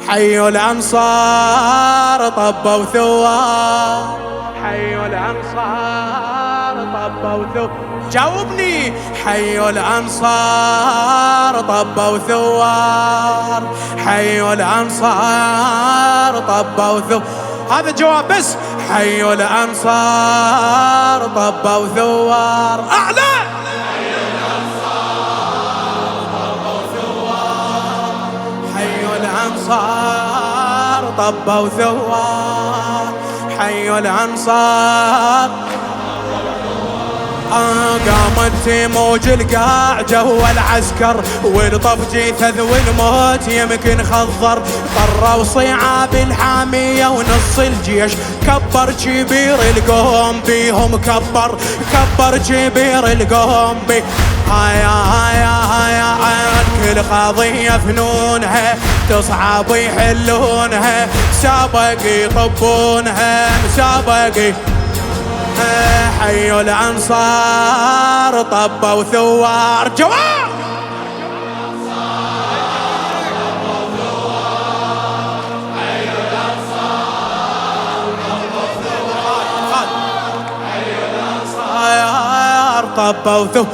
حي الأنصار طبوا ثوار، حي الأنصار طبوا ثوار. جاوبني. حي الأنصار طبوا ثوار، حي الأنصار طبوا ثوار. هذا جواب بس. حي الأنصار طبوا ثوار. أعلى. حي الأنصار طبوا ثوار، حي الأنصار طبوا ثوار، حي الأنصار. قامت موج القاع جو العسكر، والطف جيث والموت يمكن خضر. طروا صيعاب الحامية ونص الجيش، كبر كبير القوم بيهم، كبر كبير القوم بي. هيا هيا هيا كل قضية فنونها، تصعب يحلونها، سابق يطبونها سابق. حي الأنصار طبوا ثوار. جواب. حي الأنصار طبوا ثوار.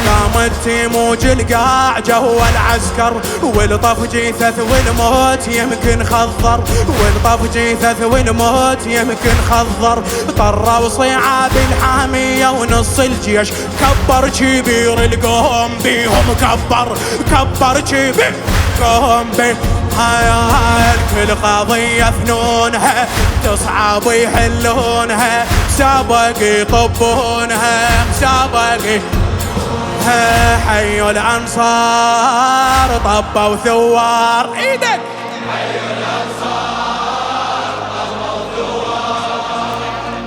قامت موج القاع جو العسكر، والطف جيثث والموت يمكن خضر، والطف جيثث والموت يمكن خضر. طروا صيعاب الحامية ونص الجيش، كبر كبير القوم بيهم، كبر كبير القوم بيهم. هاي كل قضية فنونها، تصعب يحلونها، سابق يطبونها سابق. حي الأنصار طبوا ثوار. ايدك. حي الأنصار طبوا ثوار،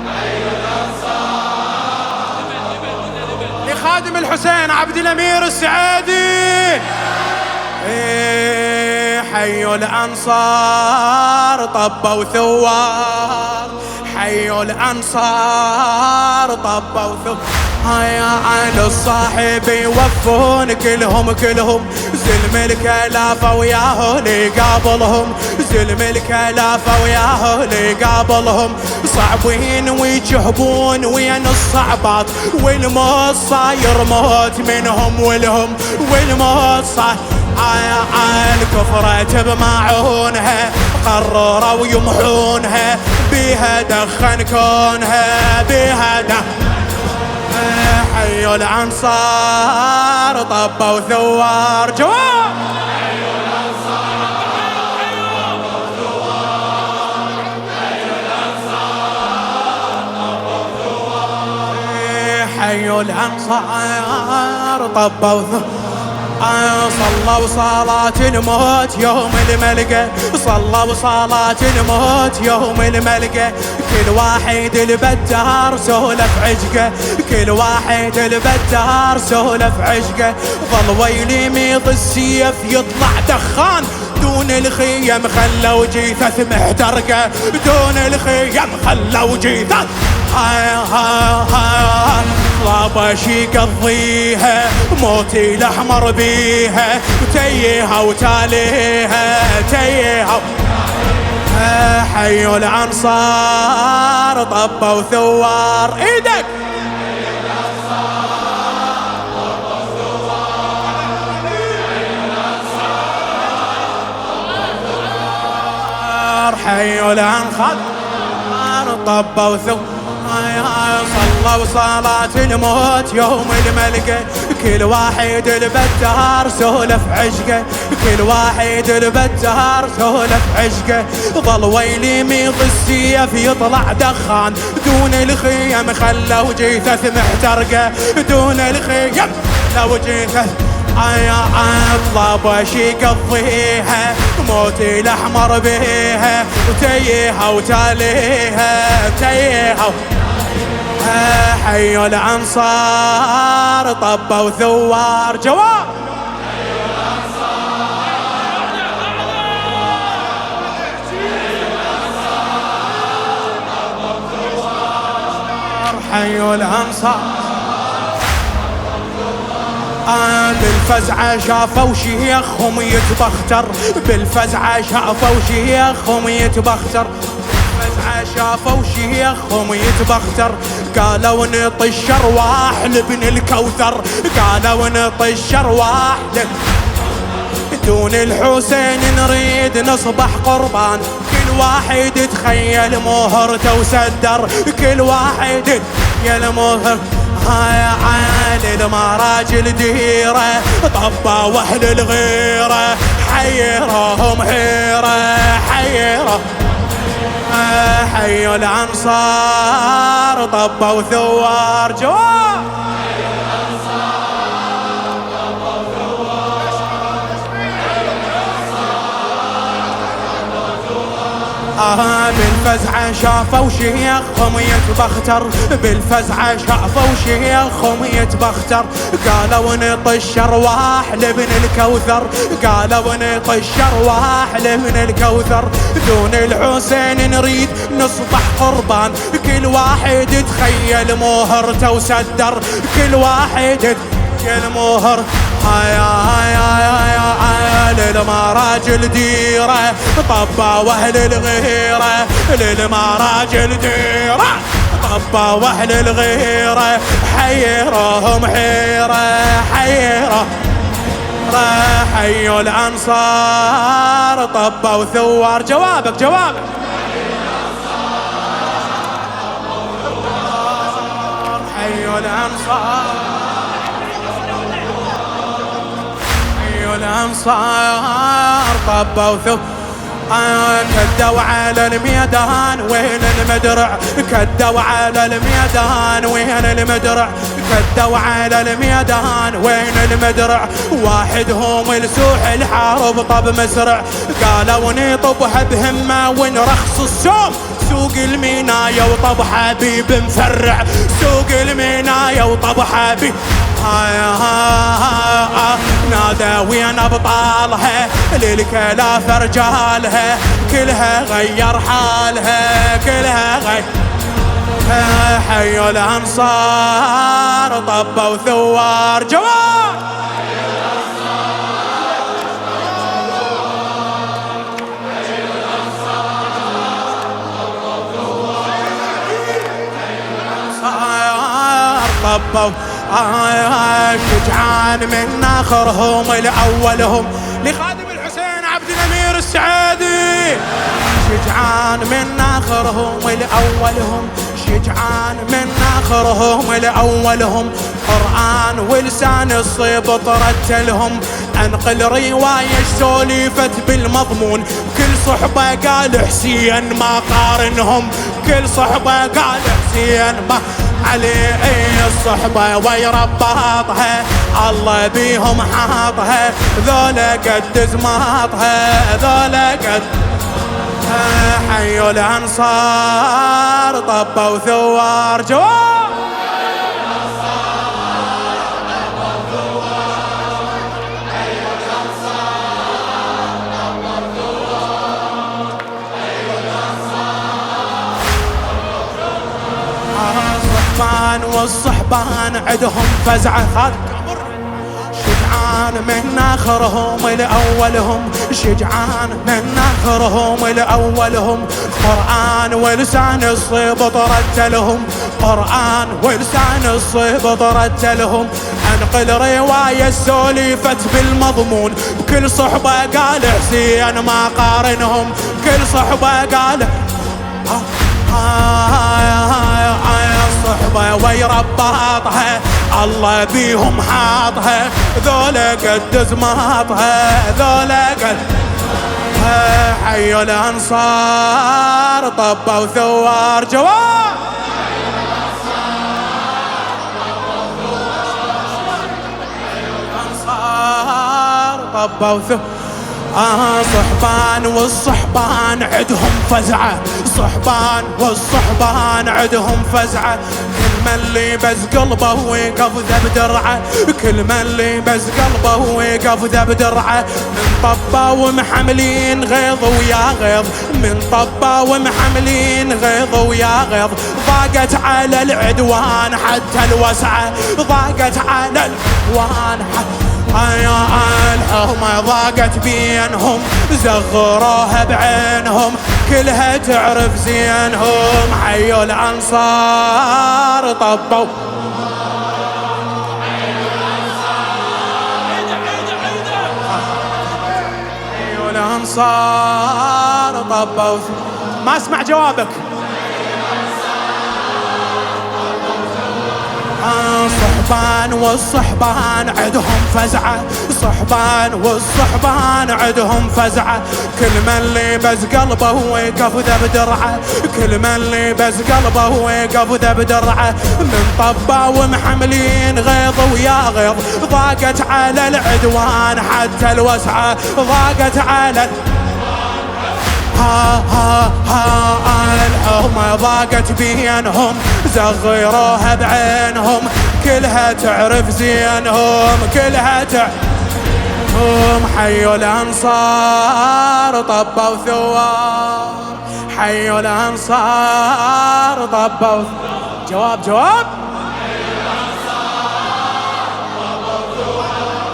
حي الأنصار. لخادم الحسين عبد الأمير السعيدي. حي الأنصار طبوا ثوار، حي الأنصار طبوا ثوار. هيا عن الصاحب يوفون كلهم زلم الكلافة وياهو اللي قابلهم، زلم الكلافة وياهو اللي قابلهم. صعبين ويجهبون وين الصعبات، والموت صاير موت منهم ولهم، والموت صاير. الكفرة بمعونها، قرروا يمحونها، بيها دخن كونها، بيها دخن. حي الأنصار طبوا ثوار. جواب. حي الأنصار طبوا ثوار، حي الأنصار طبوا ثوار، حي الأنصار طبوا ثوار. صلوا صلاة الموت يوم الملقى، صلوا صلاة الموت يوم الملقى. كل واحد البدار سولف عشقه، كل واحد البدار سولف عشقه. ظل ويلي ميض السيف يطلع دخان، دون الخيم خلوا جيثث محترقه، دون الخيم خلوا جيثث. طابش يقضيها، موتي الأحمر بيها، تيها وتاليها تيها. حي الأنصار طبوا ثوار. ايدك. حي الأنصار طبوا ثوار، حي الأنصار طبوا ثوار، حي الأنصار طبوا ثوار. صلوا صلاة الموت يوم الملقى، كل واحد البدار سولف عشقه، كل واحد البدار سولف عشقه. ظل ويلي ميض السيف يطلع دخان، دون الخيم خلوا جيثث محترقه، دون الخيم خلوا جيثث. طابش يقضيها، موتي الأحمر بيها، وتيها وتاليها تيها. حي الأنصار طبوا ثوار. جواب. حي الأنصار طبوا ثوار، حي الأنصار. بالفزعة شافوا شيخهم يتبختر، بالفزعة شافوا شيخهم يتبختر، بالفزعة شافوا شيخهم يتبختر، قالوا نطش ارواح لابن الكوثر، قالوا نطش ارواح دون الحسين نريد نصبح قربان، كل واحد يتخيل مهرته وسدر، كل واحد يتخيل مهر. هاي عالي المراجل ديره طبوا اهل الغيره، حيرهم حيره حيره، حيوا الانصار طبوا ثوار جواب. بالفزعة شافوا شيخهم يتبختر، بالفزعة شافوا شيخهم يتبختر، قالوا نطش ارواح لابن الكوثر، قالوا نطش ارواح لابن الكوثر، دون الحسين نريد نصبح قربان، كل واحد يتخيل مهرته وسدر، كل واحد يتخيل مهر. هاي للمراجل ديره طبوا اهل الغيره، للمراجل ديره طبوا اهل الغيره، حيرهم حيره حيره، حيوا الانصار طبوا ثوار. جوابك جوابك. حيوا الانصار الانصار طبوا ثوار، كدوا على الميدان وين المدرع، كدوا على الميدان وين المدرع، كدوا على الميدان وين المدرع، واحدهم لسوح الحرب طب مسرع، قالوا نطبها بهمه ونرخص السوق، سوق المنايا وطب حبيب مفرع، سوق المنايا وطب حبيب. نادى وين ابطالها للكلاف رجالها، كلها غير حالها كلها غير. حيوا الانصار طبوا ثوار. جواب. طبوا شجعان من اخرهم الاولهم، لخادم الحسين عبد الامير السعيدي، شجعان من اخرهم الاولهم، شجعان من اخرهم الاولهم، قرآن ولسان الصيب ترتلهم، انقل رواية سولفت بالمضمون، كل صحبة قال حسين ما قارنهم، كل صحبة قال حسين ما علي الصحبة ويرباطها، الله بيهم حاطها، ذولا قد زماطها ذولا قد. حيوا الانصار طبوا ثوار. جواب. والصحبان عدهم فزعة، شجعان من اخرهم الاولهم، شجعان من اخرهم الاولهم، قرآن ولسان الصيب ترتلهم، قرآن ولسان الصيب ترتلهم، انقل رواية سولفت بالمضمون، كل صحبة قال حسين ما قارنهم، كل صحبة قال الصحبة ويرباطها، الله بيهم حاطها، ذولا قد زماطها ذولا قد. حيوا الانصار طبوا ثوار. جواب. الانصار طبوا ثوار. صحبان والصحبان عدهم فزعة، صحبان والصحبان عدهم فزعة، من لبس قلبه وقف ذب درعه، كل من لبس قلبه وقف ذب درعه، من طبه ومحملين غيظ ويا غيظ، من طبه ومحملين غيظ ويا غيظ، ضاقت على العدوان حتى الوسعه، ضاقت على العدوان حتى الحومة ضاقت بينهم، زغروها بعينهم كلها تعرف زينهم، حيوا الأنصار طبوا حيوا الأنصار طبوا. ما اسمع جوابك. صحبان والصحبان عدهم فزعة، صحبان والصحبان عدهم فزعة، كل من لبس قلبه وقف ذب درعه، كل من لبس قلبه وقف ذب درعه، من طبه ومحملين غيظ ويا غيظ، ضاقت على العدوان حتى الوسعة، ضاقت على الحومة ضاقت بينهم، زغروها بعينهم كلها تعرف زينهم، كلها تعرفهم، حيوا الأنصار طبوا ثوار، حيوا الأنصار طبوا. جواب جواب.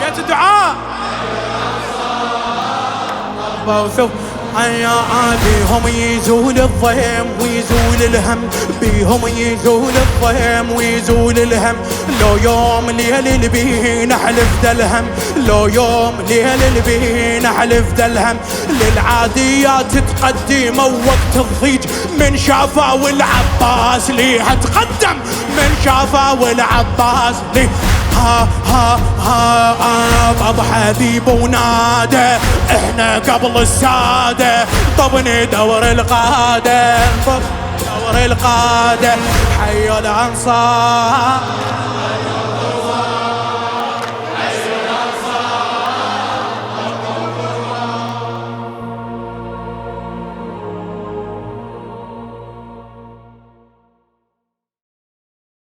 بيت الدعاء. طبوا ثوار. بيهم يزول الضيم ويزول الهم، بيهم يزول الضيم ويزول الهم، لو يوم ليل بيه نحلف دلهم، لو يوم ليل بيه نحلف دلهم، للعاديات تقدم وقت الضيج، من شافا والعباس ليها تقدم، من شافا والعباس ليه طب حبيب ونادى احنا قبل السادة، طب ندور القادة، طب ندور القادة، حيوا الأنصار